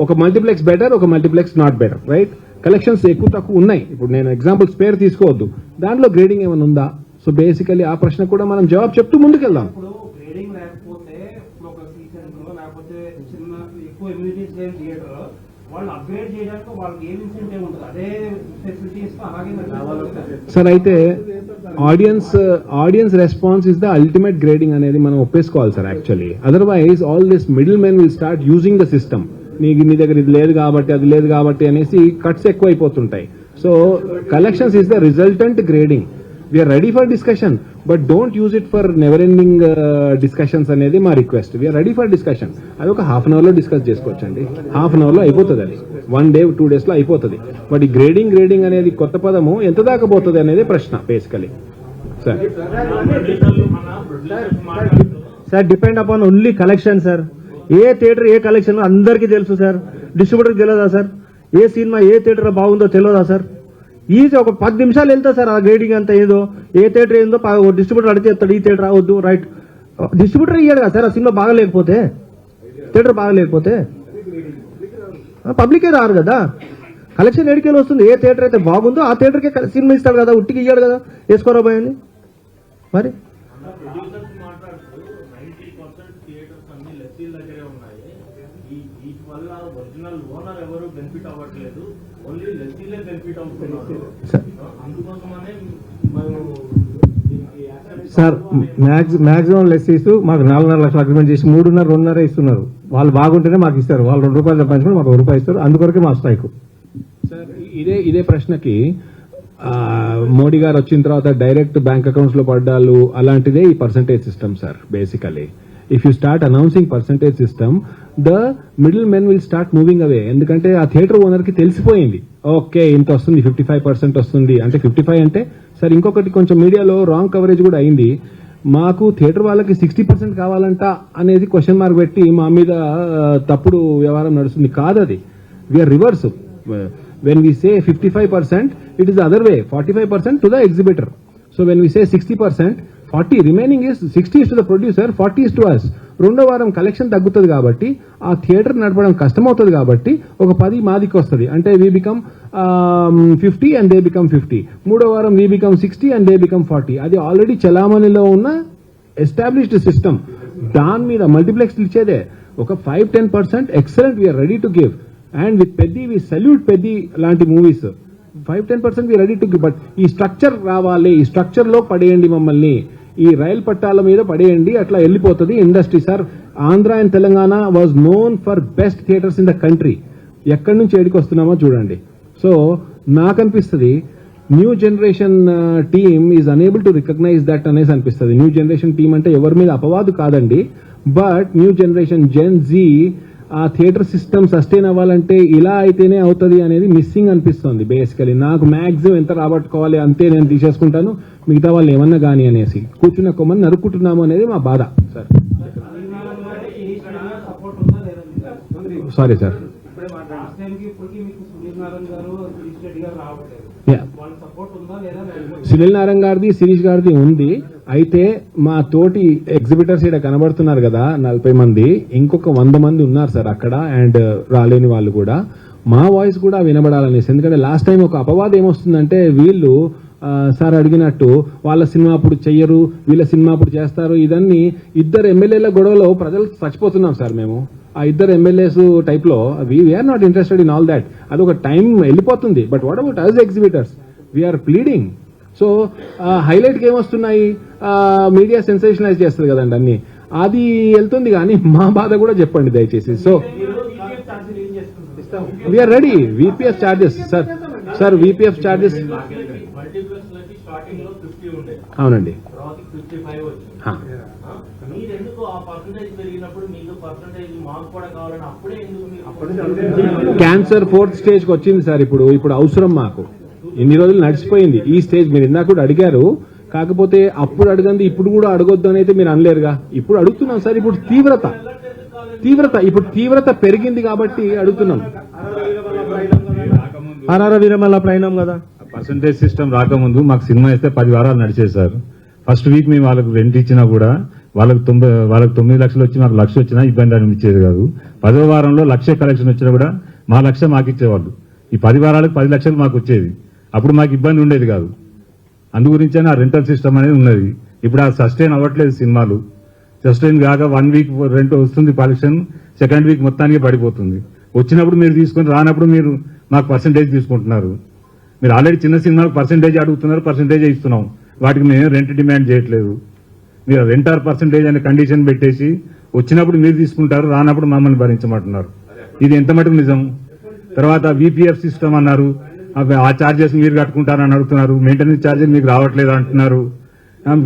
ఒక మల్టీప్లెక్స్ బెటర్, ఒక multiplex not better, right? Collections ఎక్కువ తక్కువ ఉన్నాయి. ఇప్పుడు నేను ఎగ్జాంపుల్ స్పేర్ తీసుకోవద్దు, దాంట్లో గ్రేడింగ్ ఏమైనా ఉందా? సో బేసికలీ ఆ ప్రశ్న కూడా మనం జవాబు చెప్తూ ముందుకెళ్దాం. సార్ అయితే audience response is the ultimate grading అనేది మనం ఒప్పేసుకోవాలి sir actually. Otherwise all this middlemen will start using the system. నీ దగ్గర ఇది లేదు కాబట్టి అది లేదు కాబట్టి అనేసి కట్స్ ఎక్కువ అయిపోతుంటాయి. So collections is the resultant grading. We are ready for discussion, but don't use it for never ending discussions అనేది మా request. We are ready for discussion. అది ఒక హాఫ్ అన్ అవర్లో డిస్కస్ చేసుకోవచ్చండి, హాఫ్ అన్ అవర్లో అయిపోతుంది, అది 1 day 2 days లో అయిపోతుంది. బట్ ఈ గ్రేడింగ్ అనేది కొత్త పదము ఎంత దాకా పోతుంది అనేది ప్రశ్న basically. Sir sir depend upon only collection sir. ఏ థియేటర్ ఏ కలెక్షన్ అందరికీ తెలుసు సార్, డిస్ట్రిబ్యూటర్కి తెలియదా సార్? ఏ సినిమా ఏ థియేటర్ బాగుందో తెలియదా సార్? ఈజీ ఒక 10 నిమిషాలు వెళ్తా సార్ ఆ గ్రేడింగ్ అంతా. ఏదో ఏ థియేటర్ ఏందో డిస్ట్రిబ్యూటర్ అడిగితే చెప్తాడు, ఈ థియేటర్ వద్దు, రైట్. డిస్ట్రిబ్యూటర్ ఇయ్యాడు కదా సార్ ఆ సినిమా బాగలేకపోతే, థియేటర్ బాగలేకపోతే పబ్లికే రారు కదా. కలెక్షన్ ఎడికేలు వస్తుంది, ఏ థియేటర్ అయితే బాగుందో ఆ థియేటర్కే సినిమా ఇస్తాడు కదా, ఉట్టికి ఇయ్యాడు కదా, వేసుకోరా భయని మరి. సార్ మాక్సిమం లెస్సీస్ మాకు 4.5 లక్షలు అగ్రిమెంట్ చేసి 3.5 2.5 ఇస్తున్నారు. వాళ్ళు బాగుంటేనే మాకు ఇస్తారు. వాళ్ళు ₹2 సంపాదించుకుని మాకు ₹1 ఇస్తారు. అందుకొరకే మా స్ట్రైక్. సార్ ఇదే ప్రశ్నకి మోడీ గారు వచ్చిన తర్వాత డైరెక్ట్ బ్యాంక్ అకౌంట్స్ లో పడ్డాలు అలాంటిదే ఈ percentage system sir. Basically if you start announcing percentage system, the middle men will start moving away. ఎందుకంటే ఆ థియేటర్ ఓనర్ కి తెలిసిపోయింది, ఓకే ఇంత వస్తుంది, 55% వస్తుంది అంటే 55 అంటే సార్. ఇంకొకటి కొంచెం మీడియాలో రాంగ్ కవరేజ్ కూడా అయింది. మాకు థియేటర్ వాళ్ళకి 60% కావాలంట అనేది క్వశ్చన్ మార్క్ పెట్టి మా మీద తప్పుడు వ్యవహారం నడుస్తుంది. కాదు అది, we're reverse. when we say 55%, it is the other way, 45% to the exhibitor. So when we say 60%, 40 remaining is 60 is to the producer, 40 is to us. రెండో వారం కలెక్షన్ తగ్గుతుంది కాబట్టి ఆ థియేటర్ నడపడం కష్టమవుతుంది కాబట్టి ఒక 10 మాదికి వస్తుంది. అంటే we become 50 and they become 50. మూడో వారం we become 60 and they become 40. అది ఆల్రెడీ చలామణిలో ఉన్న ఎస్టాబ్లిష్డ్ సిస్టమ్. దాని మీద మల్టీప్లెక్స్ ఇచ్చేదే ఒక 5-10% excellent, we are ready to give. And with Peddi we salute Peddi లాంటి movies 5-10% we ready to give. But ఈ స్ట్రక్చర్ రావాలి, ఈ స్ట్రక్చర్ లో పడేయండి మమ్మల్ని, ఈ రైలు పట్టాల మీద పడేయండి, అట్లా వెళ్ళిపోతుంది industry sir. Andhra and Telangana was known for best theatres in the country. ఎక్కడి నుంచి ఏడికి వస్తున్నామో చూడండి. సో నాకు అనిపిస్తుంది new generation team is unable to recognise that అనేసి అనిపిస్తుంది. న్యూ జనరేషన్ టీమ్ అంటే ఎవరి మీద అపవాదు కాదండి, but new generation Gen Z ఆ థియేటర్ సిస్టమ్ సస్టైన్ అవ్వాలంటే ఇలా అయితేనే అవుతుంది అనేది మిస్సింగ్ అనిపిస్తుంది బేసికలీ. నాకు మ్యాక్సిమం ఎంత రాబట్టుకోవాలి అంతే నేను తీసేసుకుంటాను, మిగతా వాళ్ళు ఏమన్నా కానీ అనేసి కూర్చున్న కొమ్మని నరుక్కుంటున్నాము అనేది మా బాధ sir. Sorry sir. Sunil Narayana గారిది, శిరీష్ గారిది ఉంది. అయితే మా తోటి ఎగ్జిబిటర్స్ ఇక్కడ కనబడుతున్నారు కదా 40 మంది, ఇంకొక 100 మంది ఉన్నారు సార్ అక్కడ, అండ్ రాలేని వాళ్ళు కూడా. మా వాయిస్ కూడా వినబడాలనేసి. ఎందుకంటే లాస్ట్ టైం ఒక అపవాదం ఏమొస్తుందంటే వీళ్ళు సార్ అడిగినట్టు వాళ్ళ సినిమా అప్పుడు చెయ్యరు, వీళ్ళ సినిమా అప్పుడు చేస్తారు. ఇదన్నీ ఇద్దరు ఎమ్మెల్యేల గొడవలో ప్రజలు చచ్చిపోతున్నాం సార్ మేము. ఆ ఇద్దరు ఎమ్మెల్యేస్ టైప్ లో we are not interested in all that. అది ఒక టైం వెళ్ళిపోతుంది. But what about us exhibitors, we are pleading. So హైలైట్కి ఏమొస్తున్నాయి, మీడియా సెన్సేషనలైజ్ చేస్తుంది కదండి అన్ని, అది వెళ్తుంది. కానీ మా బాధ కూడా చెప్పండి దయచేసి. So we're ready. VPF charges sir VPF charges అవునండి. క్యాన్సర్ 4th స్టేజ్కి వచ్చింది సార్. ఇప్పుడు అవసరం మాకు. ఇన్ని రోజులు నడిచిపోయింది ఈ స్టేజ్. మీరు ఇందాక కూడా అడిగారు, కాకపోతే అప్పుడు అడగండి ఇప్పుడు కూడా అడగొద్దు అని అయితే మీరు అనలేరుగా. ఇప్పుడు అడుగుతున్నాం సార్. ఇప్పుడు తీవ్రత పెరిగింది కాబట్టి అడుగుతున్నాం. వీరమల్ల ప్రైనం కదా. పర్సంటేజ్ సిస్టమ్ రాకముందు మాకు సినిమా ఇస్తే 10 వారాలు నడిచేది సార్. ఫస్ట్ వీక్ మేము వాళ్ళకి రెంట్ ఇచ్చినా కూడా వాళ్ళకి 9 లక్షలు వచ్చి మాకు 1 లక్ష వచ్చినా ఇబ్బంది అనిపించేది కాదు. 10వ వారంలో 1 లక్ష కలెక్షన్ వచ్చినా కూడా మా 1 లక్ష మాకు ఇచ్చేవాళ్ళు. ఈ 10 వారాలకు 10 లక్షలు మాకు వచ్చేది. అప్పుడు మాకు ఇబ్బంది ఉండేది కాదు. అందు గురించి ఆ రెంటల్ సిస్టమ్ అనేది ఉన్నది. ఇప్పుడు ఆ సస్టైన్ అవ్వట్లేదు సినిమాలు. సస్టైన్ కాక 1 వీక్ రెంట్ వస్తుంది కలెక్షన్, 2nd వీక్ మొత్తానికి పడిపోతుంది. వచ్చినప్పుడు మీరు తీసుకొని రానప్పుడు మీరు మాకు పర్సంటేజ్ తీసుకుంటున్నారు. మీరు ఆల్రెడీ చిన్న సినిమాలకు పర్సంటేజ్ అడుగుతున్నారు, పర్సంటేజ్ ఇస్తున్నాం. వాటికి మేము రెంట్ డిమాండ్ చేయట్లేదు. మీరు రెంట్ ఆర్ పర్సంటేజ్ అనే కండిషన్ పెట్టేసి వచ్చినప్పుడు మీరు తీసుకుంటారు, రానప్పుడు మమ్మల్ని భరించమంటున్నారు. ఇది ఎంత మటుకు నిజం? తర్వాత విపిఎఫ్ సిస్టమ్ అన్నారు, ఆ ఛార్జెస్ మీరు కట్టుకుంటారని అడుగుతున్నారు, మెయింటెనెన్స్ ఛార్జెస్ మీకు రావట్లేదు అంటున్నారు,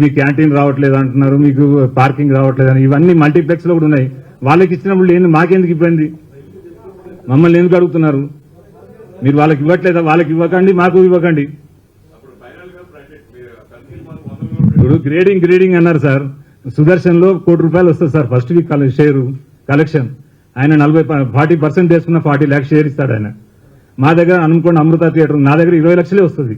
మీ క్యాంటీన్ రావట్లేదు అంటున్నారు, మీకు పార్కింగ్ రావట్లేదు అని. ఇవన్నీ మల్టీప్లెక్స్ లో కూడా ఉన్నాయి. వాళ్ళకి ఇచ్చినప్పుడు ఏంది మాకెందుకు ఇబ్బంది? మమ్మల్ని ఎందుకు అడుగుతున్నారు? మీరు వాళ్ళకి ఇవ్వట్లేదా? వాళ్ళకి ఇవ్వకండి, మాకు ఇవ్వకండి. ఇప్పుడు గ్రేడింగ్ అన్నారు సార్. సుదర్శన్ లో ₹1,00,00,000 వస్తుంది sir first week share collection. ఆయన 40% వేసుకున్న 40 lakhs షేర్ ఇస్తాడు ఆయన. మా దగ్గర అనుకోండి అమృత థియేటర్, నా దగ్గర 20 లక్షలే వస్తుంది.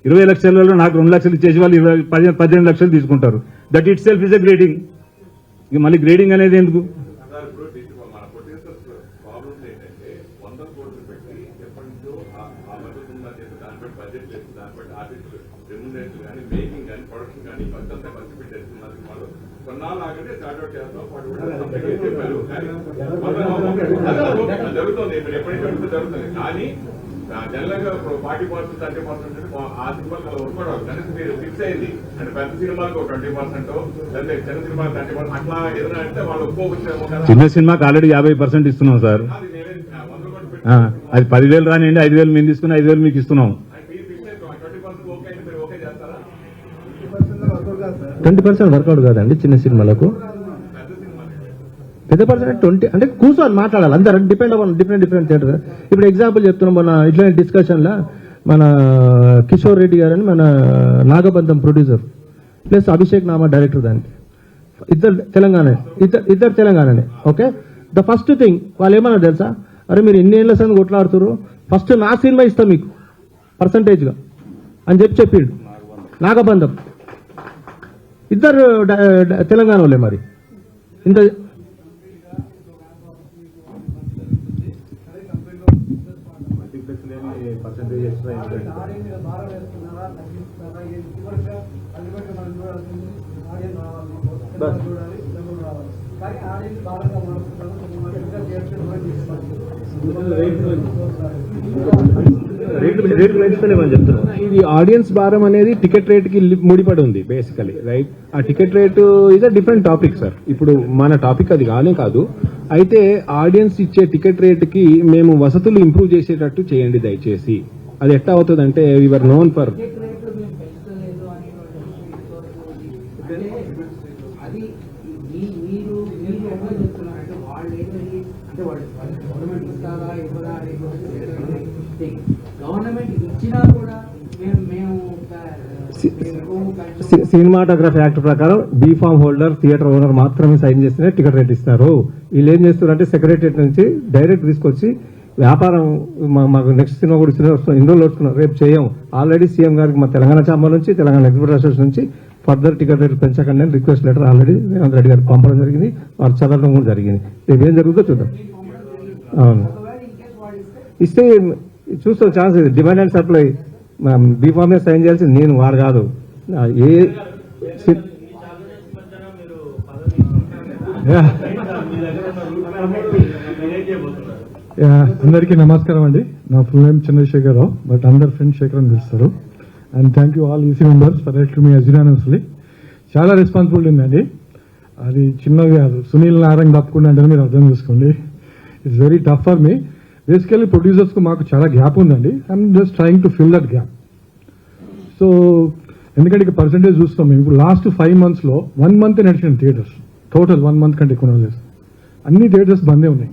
20 లక్షలలో నాకు 2 లక్షలు ఇచ్చేసి వాళ్ళు 18 లక్షలు తీసుకుంటారు. That it self is a grading. ఇక మళ్ళీ గ్రేడింగ్ అనేది ఎందుకు? జరుగుతుంది కానీ జనరల్గా 40% 30% ఆ సినిమాలు వర్కౌట్ కనీసం మీరు ఫిక్స్ అయింది అంటే పెద్ద సినిమాలకు 20% లేదా చిన్న సినిమాలకు 30% అట్లా ఏదైనా అంటే వాళ్ళు ఒప్పుకోవచ్చేమో కదా. చిన్న సినిమాకి ఆల్రెడీ 50% ఇస్తున్నాం సార్. అది 10,000 రానివ్వండి, 5,000 మేము తీసుకుని 5,000 మీకు ఇస్తున్నాం. 20% వర్కౌట్ కాదండి చిన్న సినిమాలకు. పెద్ద పర్సెంట్ 20 అంటే కూర్చొని మాట్లాడాలి అందరూ. డిపెండ్ అవ్వాలి డిఫరెంట్ థియేటర్. ఇప్పుడు ఎగ్జాంపుల్ చెప్తున్నాం, మన ఇట్లాంటి డిస్కషన్లో మన కిషోర్ రెడ్డి గారు అని మన Nagabandham producer plus Abhishek Nama director, దానికి ఇద్దరు తెలంగాణనే. ఓకే, ద ఫస్ట్ థింగ్ వాళ్ళు ఏమన్నా తెలుసా, అరే మీరు ఎన్ని ఏళ్ళ సంది కొట్లాడుతున్నారు, ఫస్ట్ నా సినిమా ఇస్తాం మీకు పర్సంటేజ్గా అని చెప్పిండు నాగబంధం. ఇద్దరు తెలంగాణ వాళ్ళే. మరి ఇంత ఇది ఆడియన్స్ భారం అనేది టికెట్ రేట్ కి ముడిపడి ఉంది బేసికలీ, రైట్? ఆ ticket rate is a different topic sir. ఇప్పుడు మన టాపిక్ అది కాదు. అయితే ఆడియన్స్ ఇచ్చే టికెట్ రేట్ కి మేము వసతులు ఇంప్రూవ్ చేసేటట్టు చేయండి దయచేసి. అది ఎట్లా అవుతుంది అంటే your known for cinematography act ప్రకారం బీఫామ్ హోల్డర్, థియేటర్ ఓనర్ మాత్రమే సైన్ చేస్తేనే టికెట్ రేట్ ఇస్తారు. వీళ్ళు ఏం చేస్తారంటే సెక్రటరియట్ నుంచి డైరెక్ట్ తీసుకొచ్చి వ్యాపారం మాకు నెక్స్ట్ సినిమా కూడా ఇన్ని రోజులు వస్తున్నాం, రేపు చేయం. ఆల్రెడీ సీఎం గారికి మా తెలంగాణ ఛాంబర్ నుంచి, తెలంగాణ ఎగ్జిబిటర్ అసోసియేషన్ నుంచి ఫర్దర్ టికెట్ రేట్లు పెంచకండి అని request letter already Revanth Reddy గారికి పంపడం జరిగింది. వారు చదవడం కూడా జరిగింది. రేపు ఏం జరుగుతుందో చూద్దాం. అవును, ఇస్తే చూస్తాం ఛాన్స్. ఇది డిమాండ్ అండ్ సప్లై. బీఫామ్ మీద సైన్ చేయాల్సింది నేను, వాడు కాదు. అందరికీ నమస్కారం అండి. నా ఫుల్ నేమ్ చంద్రశేఖరరావు, బట్ అందరు ఫ్రెండ్ శేఖర్ అని పిలుస్తారు. And thank you all EC members for electing me as unanimously. చాలా రెస్పాన్సిబిలిటీ ఉందండి, అది చిన్నది కాదు. సునీల్ నారాయణ తప్పకుండా అంటే మీరు అర్థం చేసుకోండి. It's very tough for me. Basically ప్రొడ్యూసర్స్కు మాకు చాలా గ్యాప్ ఉందండి. I'm just trying to fill that gap. So ఎందుకంటే ఇక పర్సంటేజ్ చూస్తాం మేము. ఇప్పుడు లాస్ట్ 5 monthsలో 1 month నడిచిన థియేటర్స్ టోటల్ 1 month కంటే ఎక్కువ నడలేదు. అన్ని థియేటర్స్ బందే ఉన్నాయి.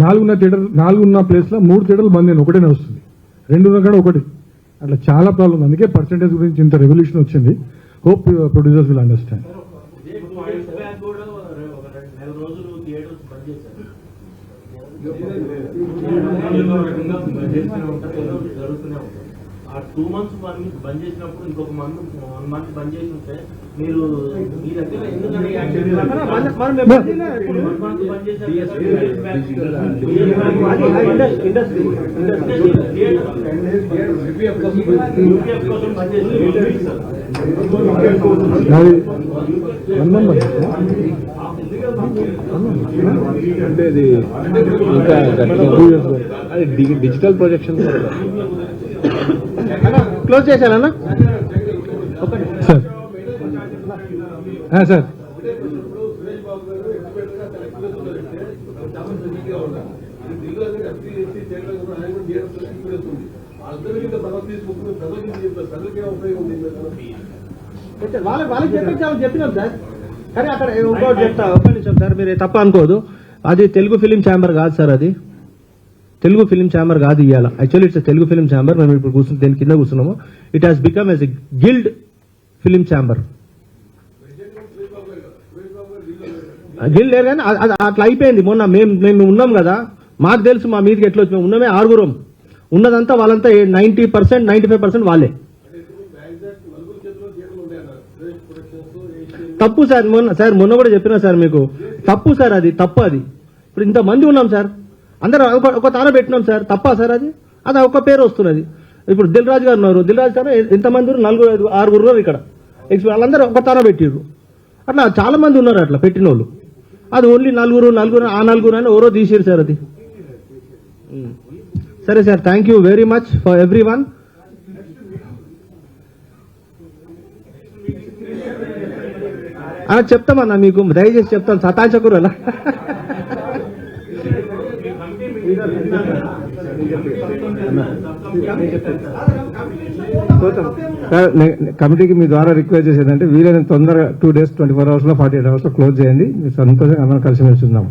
4 ఉన్న ప్లేస్లో 3 థియేటర్లు బంద్ అయినాయి, ఒకటే నడుస్తుంది. 2 ఉన్న కాడ ఒకటి. అట్లా చాలా ప్రాబ్లమ్. అందుకే పర్సంటేజ్ గురించి ఇంత రెవల్యూషన్ వచ్చింది. Hope producers will understand. ఆ 2 months బంద్ చేసినప్పుడు ఇంకొక 1 month బంద్ చేసి ఉంటే మీరు మీ దగ్గర అంటే ఇది ఇంకా అది డిజిటల్ ప్రొజెక్షన్ క్లోజ్ చేశానన్నా సార్. సార్ వాళ్ళకి చెప్పినాం సార్. కానీ అక్కడ ఇంకోటి చెప్తా, ఒక్క నిమిషం సార్, మీరు తప్ప అనుకోదు. అది తెలుగు ఫిలిం ఛాంబర్ కాదు సార్, అది తెలుగు ఫిలిం ఛాంబర్ కాదు ఇవాళ. Actually it's Telugu film chamber. మేము ఇప్పుడు కూర్చుని దేని కింద కూర్చున్నాము. It has become as a guild film chamber. Guild లేదు కానీ అట్లా అయిపోయింది. మొన్న మేము ఉన్నాం కదా, మాకు తెలుసు మా మీదకి ఎట్లా వచ్చి మేము ఉన్నామే 6 ఉన్నదంతా వాళ్ళంతా 90% 95% వాళ్ళే. తప్పు సార్, మొన్న కూడా చెప్పినా సార్ మీకు, తప్పు సార్, అది తప్పు. అది ఇప్పుడు ఇంతమంది ఉన్నాం సార్, అందరూ ఒక తాన పెట్టినాం సార్, తప్పా సార్? అది ఒక పేరు వస్తున్నది. ఇప్పుడు దిల్ రాజు గారు ఉన్నారు, దిల్ రాజు గారు ఎంతమంది 4-6 ఉన్నారు ఇక్కడ, వాళ్ళందరూ ఒక తాన పెట్టిర్రు. అట్లా చాలా మంది ఉన్నారు అట్లా పెట్టిన వాళ్ళు. అది ఓన్లీ నలుగురు ఆ నలుగురు అని ఎవరో తీసిరు సార్ అది. సరే sir, thank you very much for everyone. చెప్తామన్నా మీకు, దయచేసి చెప్తాను, సతాచకురు అలా. కమిటీకి మీ ద్వారా రిక్వెస్ట్ చేసేదంటే వీలైనంత తొందరగా 2 days 24 hours లో 48 hours లో క్లోజ్ చేయండి. సంతోషంగా అందరం కలిసి మెలిసి ఉందాం.